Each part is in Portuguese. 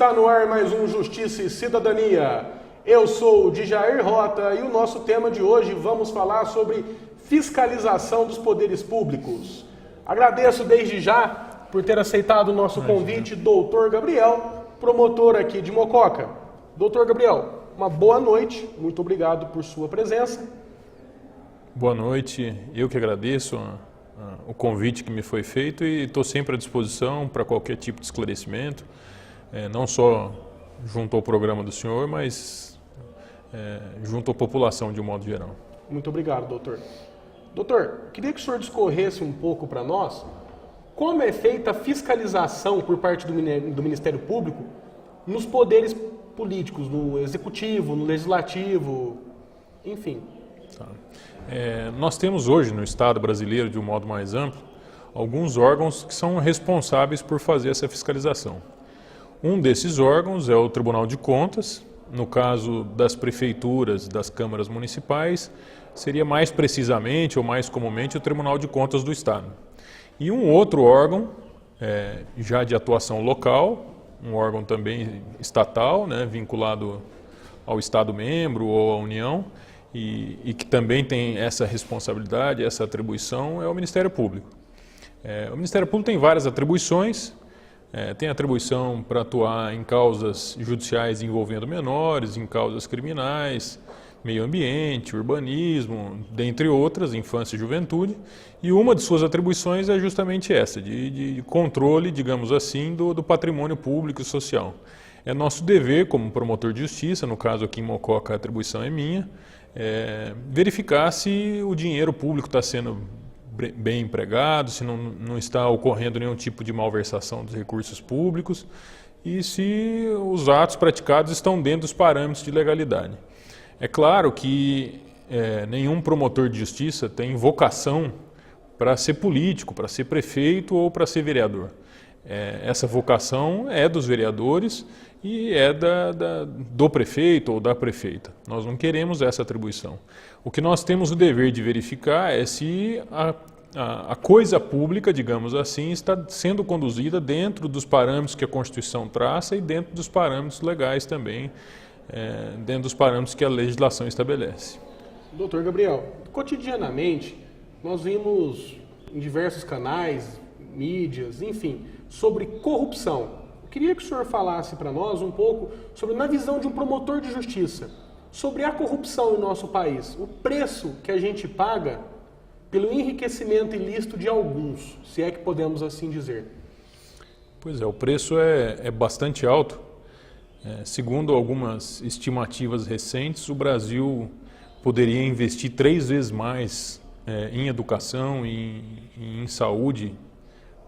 Está no ar mais um Justiça e Cidadania. Eu sou o Djair Rota e o nosso tema de hoje vamos falar sobre fiscalização dos poderes públicos. Agradeço desde já por ter aceitado o nosso convite, Dr. Gabriel, promotor aqui de Mococa. Dr. Gabriel, uma boa noite, muito obrigado por sua presença. Boa noite, eu que agradeço o convite que me foi feito e estou sempre à disposição para qualquer tipo de esclarecimento, não só junto ao programa do senhor, mas junto à população de um modo geral. Muito obrigado, doutor. Doutor, queria que o senhor discorresse um pouco para nós como é feita a fiscalização por parte do Ministério Público nos poderes políticos, no Executivo, no Legislativo, enfim. Tá. Nós temos hoje no Estado brasileiro, de um modo mais amplo, alguns órgãos que são responsáveis por fazer essa fiscalização. Um desses órgãos é o Tribunal de Contas, no caso das prefeituras, das câmaras municipais, seria mais precisamente ou mais comumente o Tribunal de Contas do Estado. E um outro órgão, já de atuação local, um órgão também estatal, né, vinculado ao Estado membro ou à União, e que também tem essa responsabilidade, essa atribuição, é o Ministério Público. O Ministério Público tem várias atribuições, tem atribuição para atuar em causas judiciais envolvendo menores, em causas criminais, meio ambiente, urbanismo, dentre outras, infância e juventude, e uma de suas atribuições é justamente essa, de controle, digamos assim, do patrimônio público e social. É nosso dever, como promotor de justiça, no caso aqui em Mococa a atribuição é minha, verificar se o dinheiro público está sendo bem empregado, se não está ocorrendo nenhum tipo de malversação dos recursos públicos e se os atos praticados estão dentro dos parâmetros de legalidade. É claro que nenhum promotor de justiça tem vocação para ser político, para ser prefeito ou para ser vereador. Essa vocação é dos vereadores e é do prefeito ou da prefeita. Nós não queremos essa atribuição. O que nós temos o dever de verificar é se a coisa pública, digamos assim, está sendo conduzida dentro dos parâmetros que a Constituição traça e dentro dos parâmetros legais também, dentro dos parâmetros que a legislação estabelece. Doutor Gabriel, cotidianamente nós vimos em diversos canais, mídias, enfim, sobre corrupção. Eu queria que o senhor falasse para nós um pouco sobre, na visão de um promotor de justiça, sobre a corrupção em nosso país, o preço que a gente paga pelo enriquecimento ilícito de alguns, se é que podemos assim dizer. Pois é, o preço é bastante alto. Segundo algumas estimativas recentes, o Brasil poderia investir 3 vezes mais em educação e em saúde,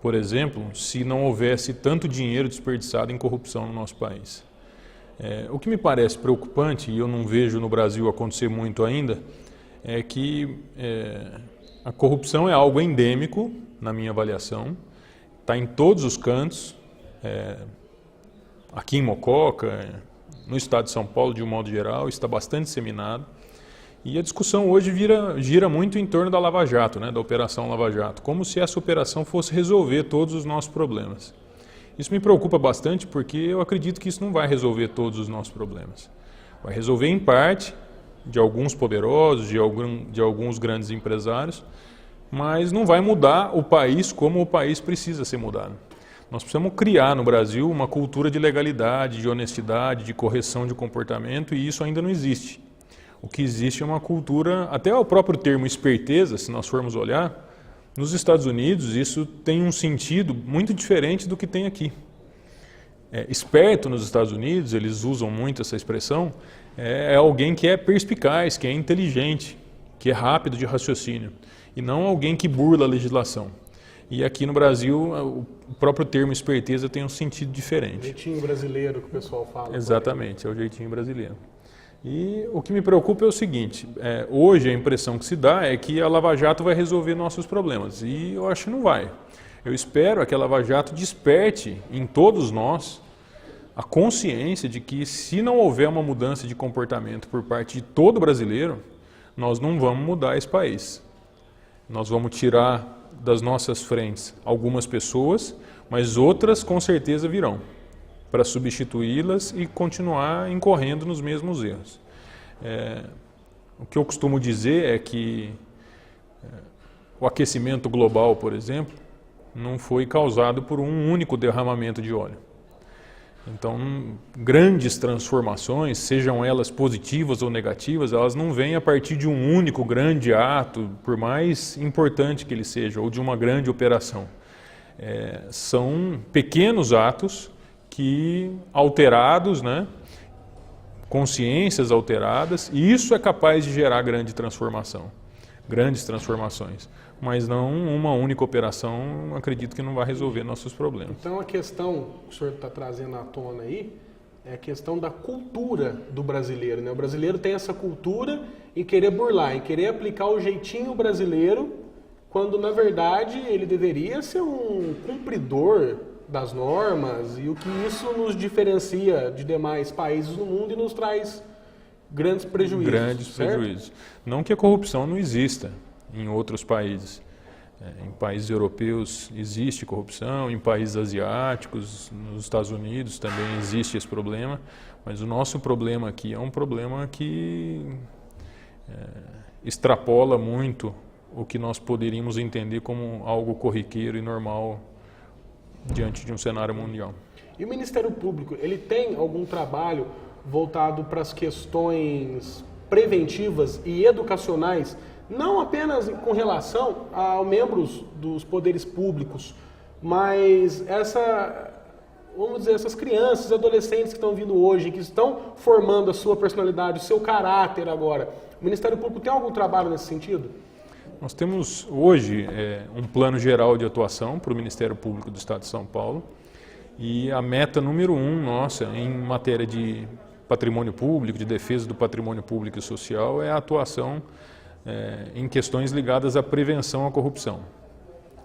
por exemplo, se não houvesse tanto dinheiro desperdiçado em corrupção no nosso país. O que me parece preocupante, e eu não vejo no Brasil acontecer muito ainda, é que a corrupção é algo endêmico, na minha avaliação, está em todos os cantos, aqui em Mococa, no estado de São Paulo, de um modo geral, está bastante disseminado. E a discussão hoje gira muito em torno da Lava Jato, né, da Operação Lava Jato, como se essa operação fosse resolver todos os nossos problemas. Isso me preocupa bastante porque eu acredito que isso não vai resolver todos os nossos problemas. Vai resolver em parte, de alguns poderosos, de alguns grandes empresários, mas não vai mudar o país como o país precisa ser mudado. Nós precisamos criar no Brasil uma cultura de legalidade, de honestidade, de correção de comportamento e isso ainda não existe. O que existe é uma cultura, até o próprio termo esperteza, se nós formos olhar, nos Estados Unidos isso tem um sentido muito diferente do que tem aqui. Esperto nos Estados Unidos, eles usam muito essa expressão, é alguém que é perspicaz, que é inteligente, que é rápido de raciocínio, e não alguém que burla a legislação. E aqui no Brasil, o próprio termo esperteza tem um sentido diferente. O jeitinho brasileiro que o pessoal fala. Exatamente, é o jeitinho brasileiro. E o que me preocupa é o seguinte, hoje a impressão que se dá é que a Lava Jato vai resolver nossos problemas, e eu acho que não vai. Eu espero que a Lava Jato desperte em todos nós a consciência de que se não houver uma mudança de comportamento por parte de todo brasileiro, nós não vamos mudar esse país. Nós vamos tirar das nossas frentes algumas pessoas, mas outras com certeza virão. para substituí-las e continuar incorrendo nos mesmos erros. O que eu costumo dizer é que o aquecimento global, por exemplo, não foi causado por um único derramamento de óleo. Então, grandes transformações, sejam elas positivas ou negativas, elas não vêm a partir de um único grande ato, por mais importante que ele seja, ou de uma grande operação. São pequenos atos que, alterados, né, consciências alteradas, e isso é capaz de gerar grandes transformações. Mas não uma única operação, acredito que não vai resolver nossos problemas. Então a questão que o senhor está trazendo à tona aí é a questão da cultura do brasileiro, né? O brasileiro tem essa cultura em querer burlar, em querer aplicar o jeitinho brasileiro, quando na verdade ele deveria ser um cumpridor das normas, e o que isso nos diferencia de demais países do mundo e nos traz grandes prejuízos. Prejuízos. Não que a corrupção não exista em outros países. Em países europeus existe corrupção, em países asiáticos, nos Estados Unidos também existe esse problema, mas o nosso problema aqui é um problema que extrapola muito o que nós poderíamos entender como algo corriqueiro e normal diante de um cenário mundial. E o Ministério Público, ele tem algum trabalho voltado para as questões preventivas e educacionais, não apenas com relação a membros dos poderes públicos, mas essas crianças, adolescentes que estão vindo hoje, que estão formando a sua personalidade, o seu caráter agora. O Ministério Público tem algum trabalho nesse sentido? Nós temos hoje um plano geral de atuação para o Ministério Público do Estado de São Paulo, e a meta número 1 nossa em matéria de patrimônio público, de defesa do patrimônio público e social, é a atuação em questões ligadas à prevenção à corrupção.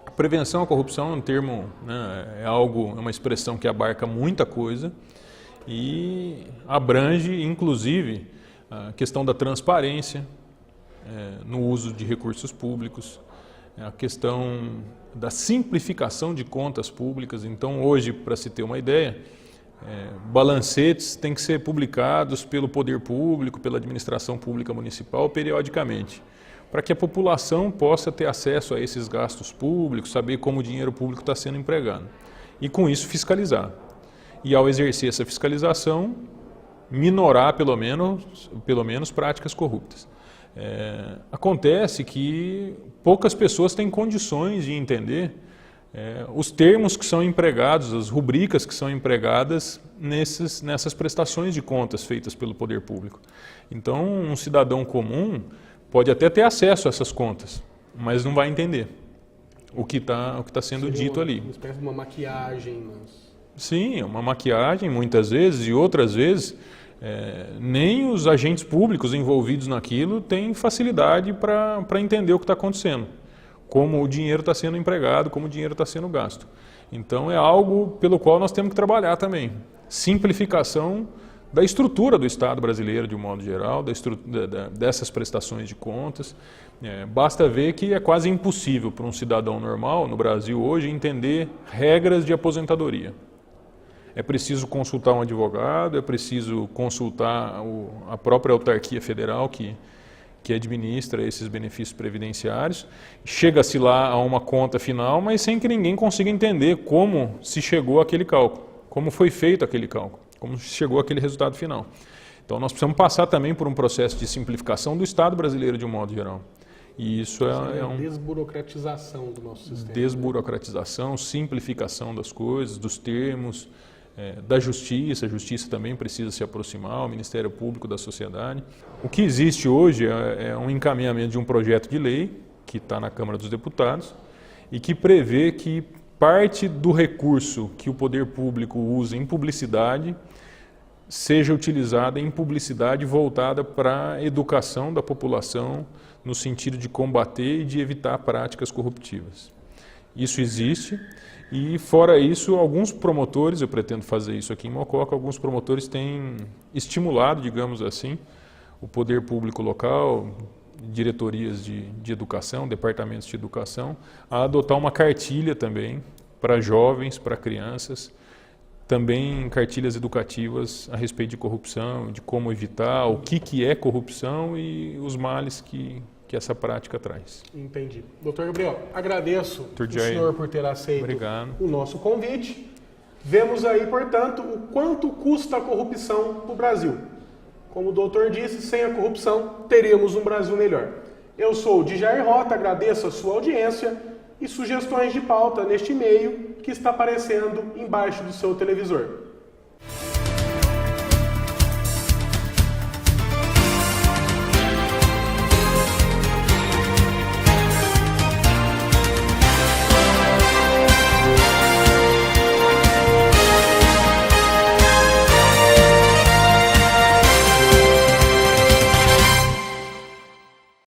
A prevenção à corrupção é um termo, né, é uma expressão que abarca muita coisa e abrange, inclusive, a questão da transparência no uso de recursos públicos, a questão da simplificação de contas públicas. Então, hoje, para se ter uma ideia, balancetes têm que ser publicados pelo poder público, pela administração pública municipal, periodicamente, para que a população possa ter acesso a esses gastos públicos, saber como o dinheiro público está sendo empregado e, com isso, fiscalizar. E, ao exercer essa fiscalização, minorar, pelo menos práticas corruptas. Acontece que poucas pessoas têm condições de entender os termos que são empregados, as rubricas que são empregadas nessas prestações de contas feitas pelo poder público. Então, um cidadão comum pode até ter acesso a essas contas, mas não vai entender o que está sendo dito ali. Uma espécie de uma maquiagem. Sim, uma maquiagem muitas vezes, e outras vezes nem os agentes públicos envolvidos naquilo têm facilidade para entender o que está acontecendo, como o dinheiro está sendo empregado, como o dinheiro está sendo gasto. Então é algo pelo qual nós temos que trabalhar também. Simplificação da estrutura do Estado brasileiro de um modo geral, dessas prestações de contas. Basta ver que é quase impossível para um cidadão normal no Brasil hoje entender regras de aposentadoria. É preciso consultar um advogado, é preciso consultar a própria autarquia federal que administra esses benefícios previdenciários. Chega-se lá a uma conta final, mas sem que ninguém consiga entender como se chegou àquele cálculo, como foi feito aquele cálculo, como se chegou àquele resultado final. Então nós precisamos passar também por um processo de simplificação do Estado brasileiro de um modo geral. E isso é uma desburocratização do nosso sistema. Desburocratização, simplificação das coisas, dos termos, da justiça. A justiça também precisa se aproximar, o Ministério Público da sociedade. O que existe hoje é um encaminhamento de um projeto de lei que está na Câmara dos Deputados e que prevê que parte do recurso que o poder público usa em publicidade seja utilizada em publicidade voltada para a educação da população no sentido de combater e de evitar práticas corruptivas. Isso existe. E, fora isso, alguns promotores, eu pretendo fazer isso aqui em Mococa, alguns promotores têm estimulado, digamos assim, o poder público local, diretorias de educação, departamentos de educação, a adotar uma cartilha também para jovens, para crianças, também cartilhas educativas a respeito de corrupção, de como evitar, o que é corrupção e os males que essa prática traz. Entendi. Doutor Gabriel, agradeço o Jair, senhor por ter aceito obrigado. o nosso convite. Vemos aí, portanto, o quanto custa a corrupção para o Brasil. Como o doutor disse, sem a corrupção, teríamos um Brasil melhor. Eu sou o Jair Rota, agradeço a sua audiência e sugestões de pauta neste e-mail que está aparecendo embaixo do seu televisor.